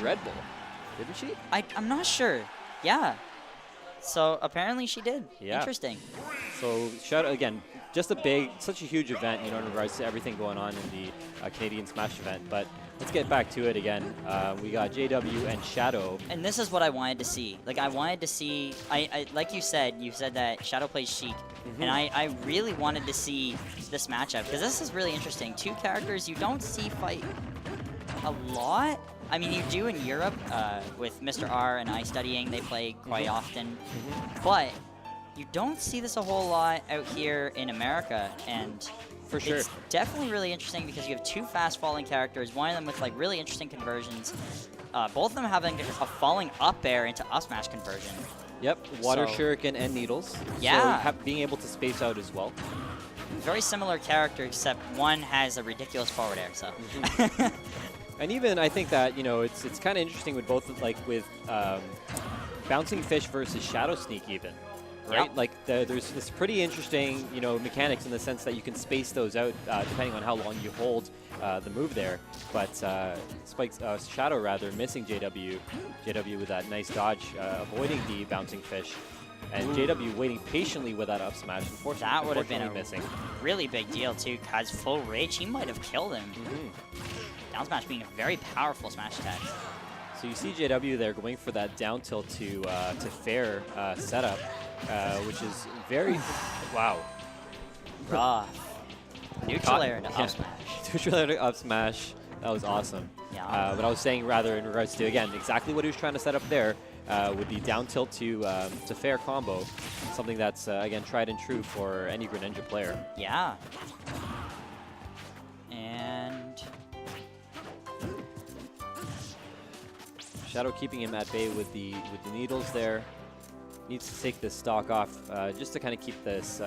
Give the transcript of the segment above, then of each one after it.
Red Bull, didn't she? I'm not sure. Yeah. So apparently she did. Yeah. Interesting. So Shadow, again, just such a huge event, you know, in regards to everything going on in the Canadian Smash event. But let's get back to it again. We got JW and Shadow. And this is what I wanted to see. Like, I wanted to see, like you said that Shadow plays Sheik. And I really wanted to see this matchup, because this is really interesting. Two characters you don't see fight a lot. I mean, you do in Europe with Mr. R and I studying. They play quite often. But you don't see this a whole lot out here in America. And for sure, it's definitely really interesting because you have two fast-falling characters, one of them with like really interesting conversions. Both of them having a falling up air into up smash conversion. Yep, water shuriken and needles. Yeah. So being able to space out as well. Very similar character, except one has a ridiculous forward air. So. And even I think that, you know, it's kind of interesting with both, like with Bouncing Fish versus Shadow Sneak even, right? Yep. Like there's this pretty interesting, you know, mechanics in the sense that you can space those out depending on how long you hold the move there. But Shadow rather missing JW with that nice dodge, avoiding the Bouncing Fish. And JW waiting patiently with that up smash. Unfortunately, that would have been a missing. Really big deal too, because full rage, he might have killed him. Down smash being a very powerful smash attack. So you see JW there going for that down tilt to fair setup, which is very wow. Raw. Neutral air into up smash. Neutral air to up smash. That was awesome. Yeah. But I was saying rather in regards to, again, exactly what he was trying to set up there with the down tilt to fair combo. Something that's, again, tried and true for any Greninja player. Yeah. And Shadow keeping him at bay with the needles there. Needs to take this stock off just to kind of keep this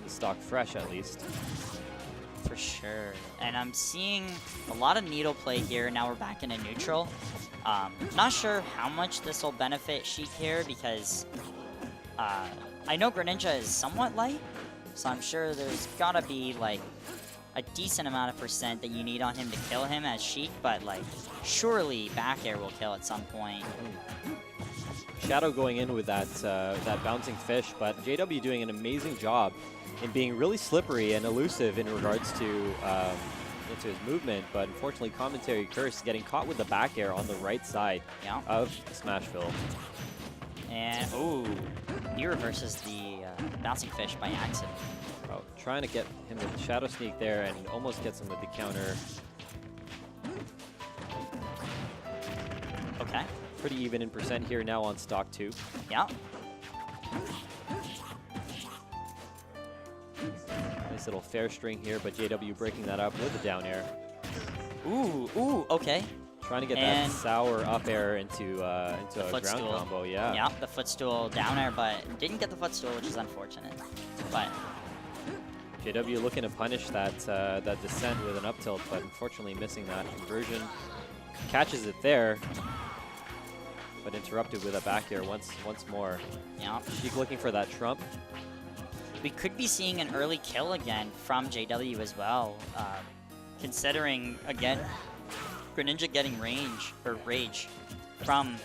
stock fresh at least. For sure. And I'm seeing a lot of needle play here. Now we're back into neutral. Not sure how much this will benefit Sheik here because I know Greninja is somewhat light, so I'm sure there's gotta be like a decent amount of percent that you need on him to kill him as Sheik, but like surely back air will kill at some point. Shadow going in with that bouncing fish, but JW doing an amazing job in being really slippery and elusive in regards to into his movement, but unfortunately Commentary Curse getting caught with the back air on the right side of Smashville. And ooh, he reverses the bouncing fish by accident. Oh, trying to get him with the Shadow Sneak there and almost gets him with the counter. Okay. Pretty even in percent here now on stock 2. Yeah. Nice little fair string here, but JW breaking that up with the down air. Ooh, okay. Trying to get that sour up air into a ground combo, yeah. Yeah, the footstool down air, but didn't get the footstool, which is unfortunate. But JW looking to punish that that descent with an up tilt, but unfortunately missing that conversion. Catches it there, but interrupted with a back air once more. Yeah. Sheik looking for that trump. We could be seeing an early kill again from JW as well, considering, again, Greninja getting rage from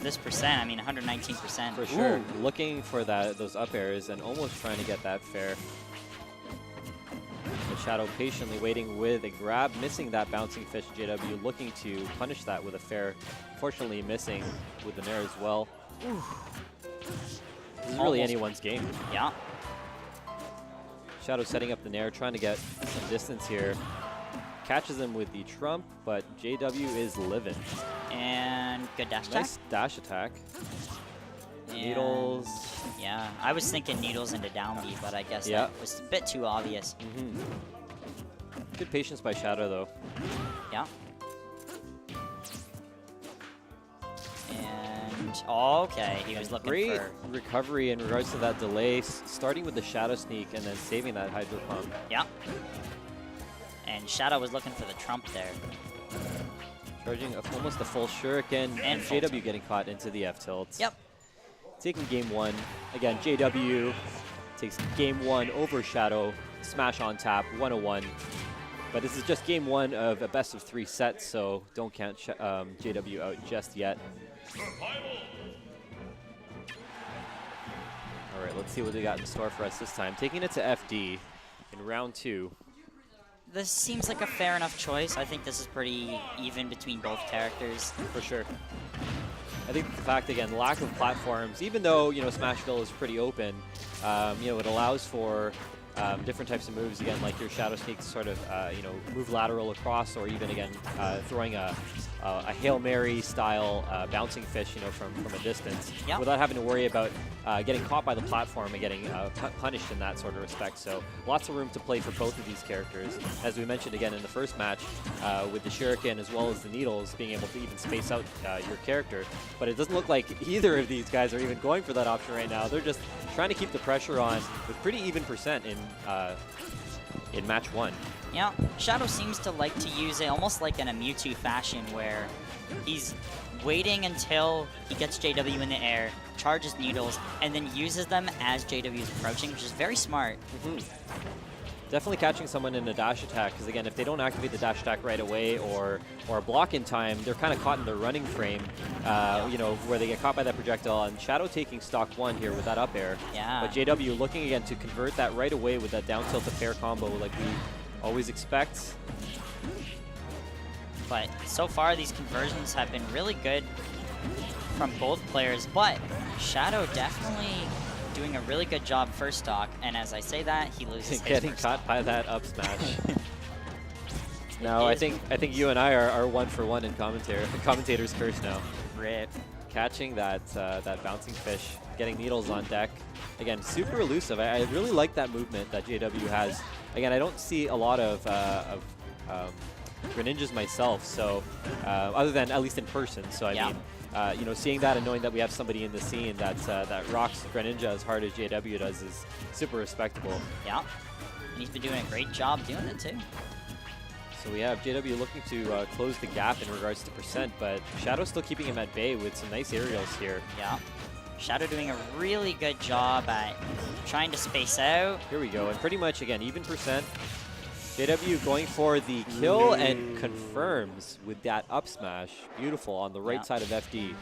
this percent. I mean, 119%. For sure. Ooh. Looking for those up airs and almost trying to get that fair. The Shadow patiently waiting with a grab, missing that bouncing fish. JW looking to punish that with a fair. Unfortunately missing with the nair as well. Ooh. This is really anyone's game. Yeah. Shadow setting up the nair, trying to get some distance here. Catches him with the trump, but JW is living. And good dash attack. Nice dash attack. And needles. Yeah, I was thinking needles into down B, but I guess that was a bit too obvious. Good patience by Shadow, though. Yeah. And okay, he was looking great for recovery in regards to that delay, starting with the Shadow Sneak and then saving that Hydro Pump. Yeah. And Shadow was looking for the trump there. Charging almost a full shuriken, and JW getting caught into the F tilt. Yep. Taking game 1. Again, JW takes game 1 over Shadow. Smash on tap, 101. But this is just game 1 of a best of 3 sets, so don't count JW out just yet. All right, let's see what they got in store for us this time. Taking it to FD in round 2. This seems like a fair enough choice. I think this is pretty even between both characters. For sure. I think the fact, again, lack of platforms, even though, you know, Smashville is pretty open, you know, it allows for different types of moves, again, like your Shadow Sneak sort of, you know, move lateral across, or even, again, throwing a Hail Mary style bouncing fish, you know, from a distance, without having to worry about getting caught by the platform and getting punished in that sort of respect. So lots of room to play for both of these characters. As we mentioned again in the first match, with the Shuriken as well as the Needles being able to even space out your character. But it doesn't look like either of these guys are even going for that option right now. They're just trying to keep the pressure on with pretty even percent in match 1. Yeah, Shadow seems to like to use it almost like in a Mewtwo fashion, where he's waiting until he gets JW in the air, charges Needles, and then uses them as JW is approaching, which is very smart. Definitely catching someone in a dash attack, because again, if they don't activate the dash attack right away or block in time, they're kind of caught in their running frame, you know, where they get caught by that projectile. And Shadow taking stock 1 here with that up air. But JW looking again to convert that right away with that down tilt to fair combo like we always expect. But so far, these conversions have been really good from both players, but Shadow definitely doing a really good job first stock, and as I say that, he loses getting his caught by that up smash. No, I think you and I are 1 for 1 in commentary. Commentator's curse now. Rip. Catching that that bouncing fish, getting Needles on deck. Again, super elusive. I really like that movement that JW has. Again, I don't see a lot of Greninjas myself, so other than at least in person. So I mean, you know, seeing that and knowing that we have somebody in the scene that rocks Greninja as hard as JW does is super respectable. Yeah, and he's been doing a great job doing it too. So we have JW looking to close the gap in regards to percent, but Shadow still keeping him at bay with some nice aerials here. Yeah, Shadow doing a really good job at trying to space out. Here we go, and pretty much again even percent. JW going for the kill and confirms with that up smash. Beautiful on the right side of FD.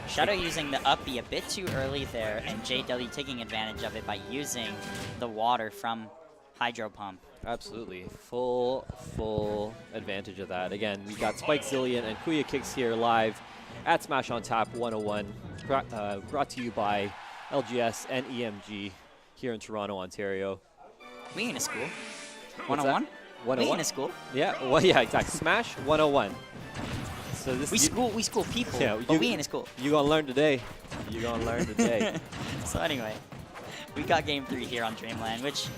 Shadow using the up B a bit too early there, and JW taking advantage of it by using the water from Hydro Pump. Absolutely. Full advantage of that. Again, we got Spike Zillion and Kuya Kicks here live at Smash on Tap 101. Brought to you by LGS and EMG here in Toronto, Ontario. We in a school. 101? 101? We in a school. Yeah, well, yeah, exactly. Smash 101. So this we school people, yeah, but we in a school. You gonna learn today. You gonna learn today. So anyway, we got game 3 here on Dreamland, which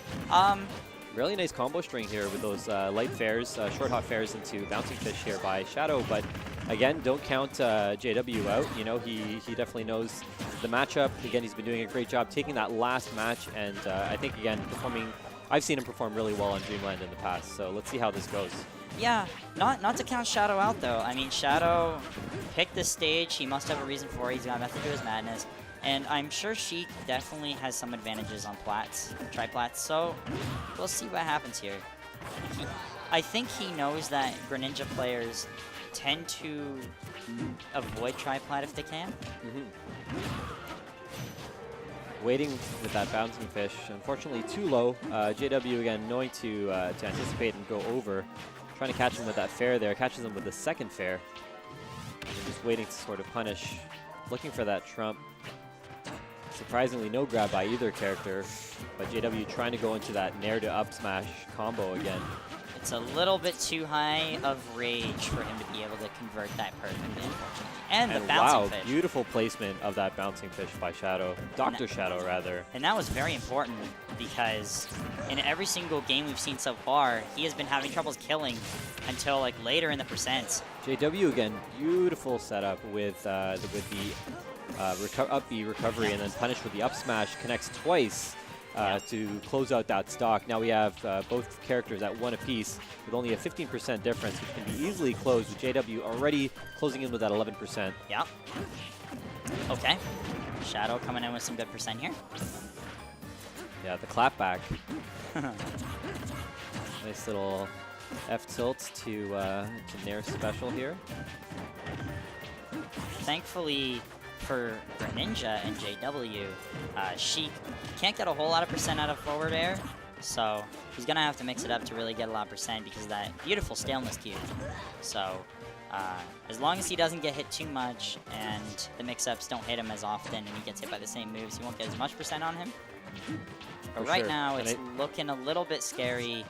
really nice combo string here with those light fairs, short hop fairs into bouncing fish here by Shadow. But again, don't count JW out. You know, he definitely knows the matchup. Again, he's been doing a great job taking that last match, and I think again performing. I've seen him perform really well on Dreamland in the past, so let's see how this goes. Yeah, not to count Shadow out though. I mean, Shadow picked this stage. He must have a reason for it. He's got a method to his madness. And I'm sure Sheik definitely has some advantages on plats, tri-plats, so we'll see what happens here. I think he knows that Greninja players tend to avoid tri-plat if they can. Waiting with that bouncing fish, unfortunately too low. JW again knowing to anticipate and go over, trying to catch him with that fair there, catches him with the second fair. And just waiting to sort of punish, looking for that trump. Surprisingly no grab by either character, but JW trying to go into that nair to up smash combo again. It's a little bit too high of rage for him to be able to convert that perfectly, unfortunately. And the bouncing fish. Beautiful placement of that bouncing fish by Shadow. Dr. Shadow, rather. And that was very important because in every single game we've seen so far, he has been having troubles killing until like later in the percents. JW again, beautiful setup with the up B recovery and then punished with the up smash, connects twice to close out that stock. Now we have both characters at 1 apiece with only a 15% difference, which can be easily closed with JW already closing in with that 11%. Yeah. Okay. Shadow coming in with some good percent here. Yeah, the clapback. Nice little F tilt to Nair special here. Thankfully for Greninja and JW, Sheik can't get a whole lot of percent out of forward air, so he's going to have to mix it up to really get a lot of percent because of that beautiful staleness cube. So as long as he doesn't get hit too much and the mix-ups don't hit him as often and he gets hit by the same moves, he won't get as much percent on him. But right now, it's looking a little bit scary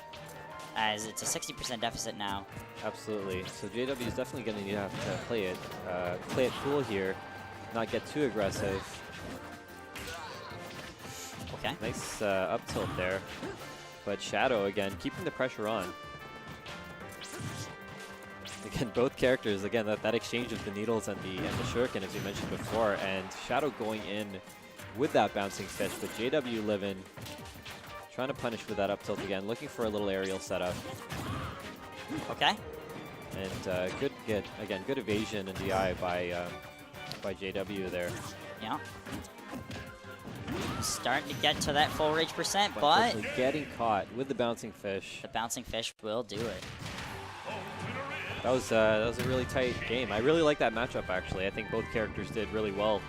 as it's a 60% deficit now. Absolutely. So JW is definitely going to have to play it cool here, not get too aggressive. Okay. Nice up tilt there. But Shadow, again, keeping the pressure on. Again, both characters, again, that exchange of the needles and the shuriken, as you mentioned before, and Shadow going in with that bouncing fish, but JW living, trying to punish with that up tilt again, looking for a little aerial setup. Okay. And good evasion and DI by JW there. Yeah. Starting to get to that full rage percent, but getting caught with the bouncing fish. The bouncing fish will do it. That was a really tight game. I really like that matchup, actually. I think both characters did really well.